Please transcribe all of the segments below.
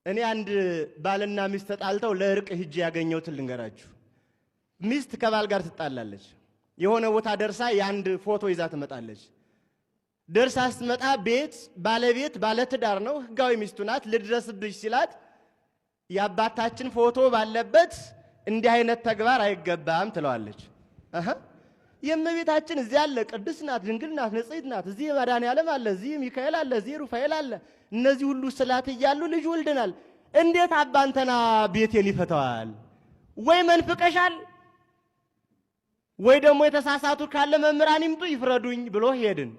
እኔ አንድ ባልና ሚስት ተጣልተው ለእርቅ ሂጄ ያገኘሁትን ልንገራችሁ። ሚስት ከባል ጋር ትጣላለች። የሆነ ቦታ ደርሳ የአንድ ፎቶ ይዛ ትመጣለች። ደርሳ ስትመጣ ቤት ባለቤት ባለትዳር ነው፣ ህጋዊ ሚስቱ ናት። ልድረስብሽ ሲላት የአባታችን ፎቶ ባለበት እንዲህ አይነት ተግባር አይገባም ትለዋለች። የእመቤታችን እዚህ አለ፣ ቅድስት ናት፣ ድንግል ናት፣ ንጽሕት ናት። እዚህ መድኃኔዓለም አለ፣ እዚህ ሚካኤል አለ፣ እዚህ ሩፋኤል አለ። እነዚህ ሁሉ ስላት እያሉ ልጅ ወልደናል። እንዴት አባንተና ቤቴን ይፈታዋል? ወይ መንፍቀሻል፣ ወይ ደግሞ የተሳሳቱ ካለ መምህራን ይምጡ ይፍረዱኝ ብሎ ሄድን።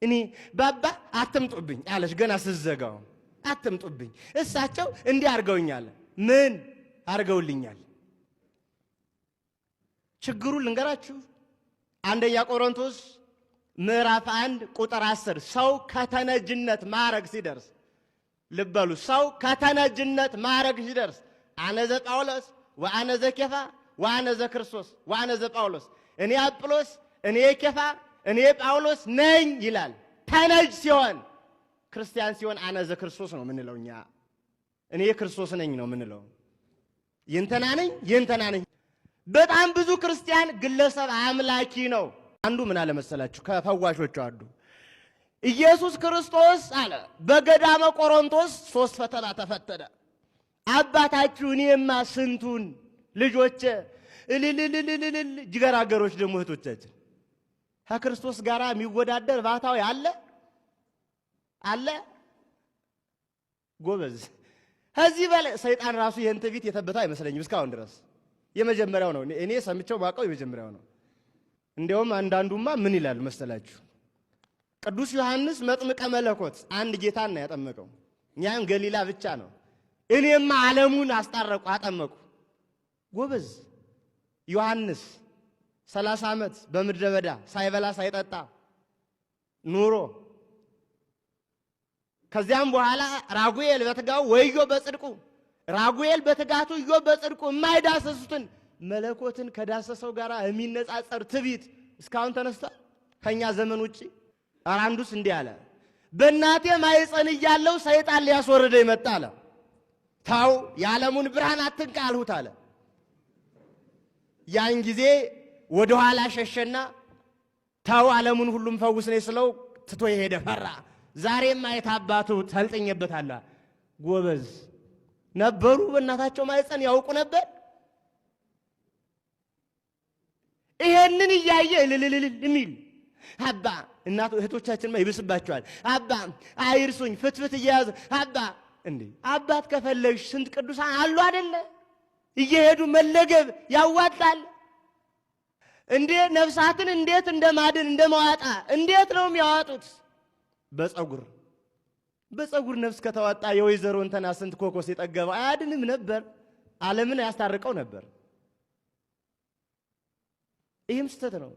እኔ ባባ አትምጡብኝ አለች። ገና ስዘጋው አትምጡብኝ፣ እሳቸው እንዲህ አድርገውኛል። ምን አድርገውልኛል? ችግሩን ልንገራችሁ። አንደኛ ቆሮንቶስ ምዕራፍ 1 ቁጥር 10 ሰው ከተነጅነት ማዕረግ ሲደርስ፣ ልበሉ፣ ሰው ከተነጅነት ማዕረግ ሲደርስ አነዘ ጳውሎስ ወአነዘ ኬፋ ወአነዘ ክርስቶስ ወአነዘ ጳውሎስ፣ እኔ አጵሎስ እኔ ኬፋ እኔ ጳውሎስ ነኝ ይላል። ተነጅ ሲሆን ክርስቲያን ሲሆን አነዘ ክርስቶስ ነው ምንለው እኛ። እኔ ክርስቶስ ነኝ ነው ምንለው። ይንተና ነኝ ይንተና ነኝ። በጣም ብዙ ክርስቲያን ግለሰብ አምላኪ ነው። አንዱ ምን አለ መሰላችሁ? ከፈዋሾቹ አንዱ ኢየሱስ ክርስቶስ አለ በገዳመ ቆሮንቶስ 3 ፈተና ተፈተነ። አባታችሁ እኔማ ስንቱን ልጆቼ እልልልልልል ጅገራገሮች ደግሞ እህቶቻችን ከክርስቶስ ጋር የሚወዳደር ባታው አለ ጎበዝ። ከዚህ በላይ ሰይጣን ራሱ ይህን ትዕቢት የተበታ አይመስለኝም እስካሁን ድረስ። የመጀመሪያው ነው እኔ ሰምቼው ማቀው የመጀመሪያው ነው። እንዲያውም አንዳንዱማ ምን ይላል መሰላችሁ? ቅዱስ ዮሐንስ መጥምቀ መለኮት አንድ ጌታን ነው ያጠመቀው፣ እኛም ገሊላ ብቻ ነው። እኔማ ዓለሙን አስታረቁ አጠመቁ። ጎበዝ ዮሐንስ 30 ዓመት በምድረ በዳ ሳይበላ ሳይጠጣ ኑሮ ከዚያም በኋላ ራጉኤል በትጋው ወዮ በጽድቁ ራጉኤል በትጋቱ ወዮ በጽድቁ የማይዳሰሱትን መለኮትን ከዳሰሰው ጋር የሚነጻጸር ትዕቢት እስካሁን ተነስቷል ከኛ ዘመን ውጪ። አራንዱስ እንዲህ አለ፣ በእናቴ ማይፀን እያለው ሰይጣን ሊያስወርደው ይመጣ አለ። ታው የዓለሙን ብርሃን አትንካ አልሁት አለ። ያን ጊዜ ወደ ኋላ ሸሸና ታው ዓለሙን ሁሉም ፈውስ ነው ስለው ትቶ የሄደ ፈራ። ዛሬም ማየት አባቱ ተልጥኝበታል። ጎበዝ ነበሩ። በእናታቸው ማይፀን ያውቁ ነበር። ይሄንን እያየ እልልልል የሚል አባ እናቱ እህቶቻችን ይብስባቸዋል። አባ አይርሱኝ ፍትፍት እየያዘ አባ እንዴ አባት ከፈለግሽ ስንት ቅዱሳን አሉ አይደለ? እየሄዱ መለገብ ያዋጣል እንዴ? ነፍሳትን እንዴት እንደማድን እንደማዋጣ እንዴት ነው የሚያዋጡት? በፀጉር ነፍስ ከተዋጣ የወይዘሮ እንተና ስንት ኮኮስ የጠገበው አያድንም ነበር፣ ዓለምን ያስታርቀው ነበር። ይህም ስተት ነው።